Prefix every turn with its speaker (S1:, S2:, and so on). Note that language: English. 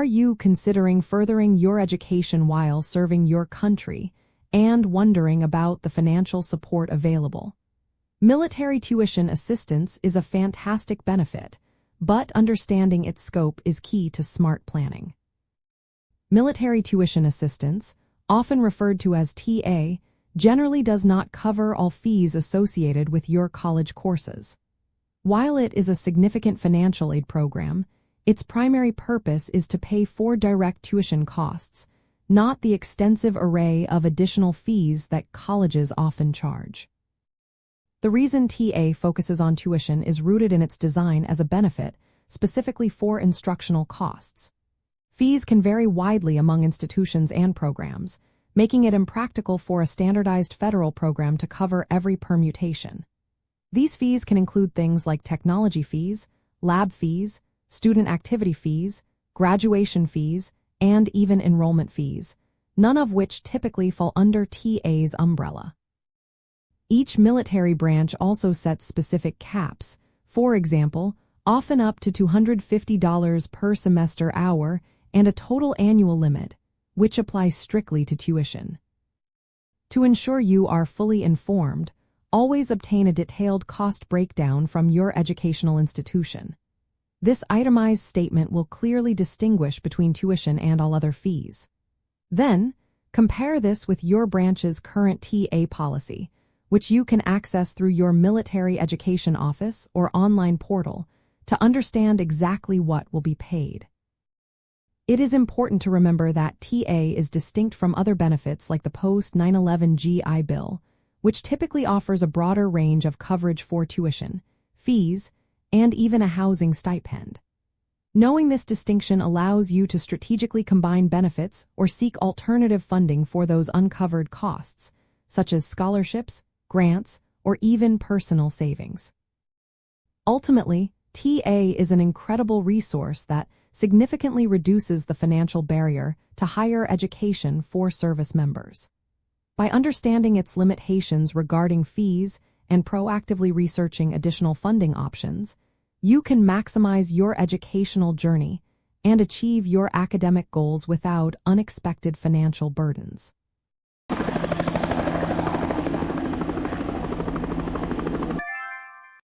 S1: Are you considering furthering your education while serving your country and wondering about the financial support available? Military tuition assistance is a fantastic benefit, but understanding its scope is key to smart planning. Military tuition assistance, often referred to as TA, generally does not cover all fees associated with your college courses. While it is a significant financial aid program, its primary purpose is to pay for direct tuition costs, not the extensive array of additional fees that colleges often charge. The reason TA focuses on tuition is rooted in its design as a benefit, specifically for instructional costs. Fees can vary widely among institutions and programs, making it impractical for a standardized federal program to cover every permutation. These fees can include things like technology fees, lab fees, student activity fees, graduation fees, and even enrollment fees, none of which typically fall under TA's umbrella. Each military branch also sets specific caps, for example, often up to $250 per semester hour and a total annual limit, which applies strictly to tuition. To ensure you are fully informed, always obtain a detailed cost breakdown from your educational institution. This itemized statement will clearly distinguish between tuition and all other fees. Then, compare this with your branch's current TA policy, which you can access through your military education office or online portal to understand exactly what will be paid. It is important to remember that TA is distinct from other benefits like the post-9/11 GI Bill, which typically offers a broader range of coverage for tuition, fees, and even a housing stipend. Knowing this distinction allows you to strategically combine benefits or seek alternative funding for those uncovered costs, such as scholarships, grants, or even personal savings. Ultimately, TA is an incredible resource that significantly reduces the financial barrier to higher education for service members. By understanding its limitations regarding fees and proactively researching additional funding options, you can maximize your educational journey and achieve your academic goals without unexpected financial burdens.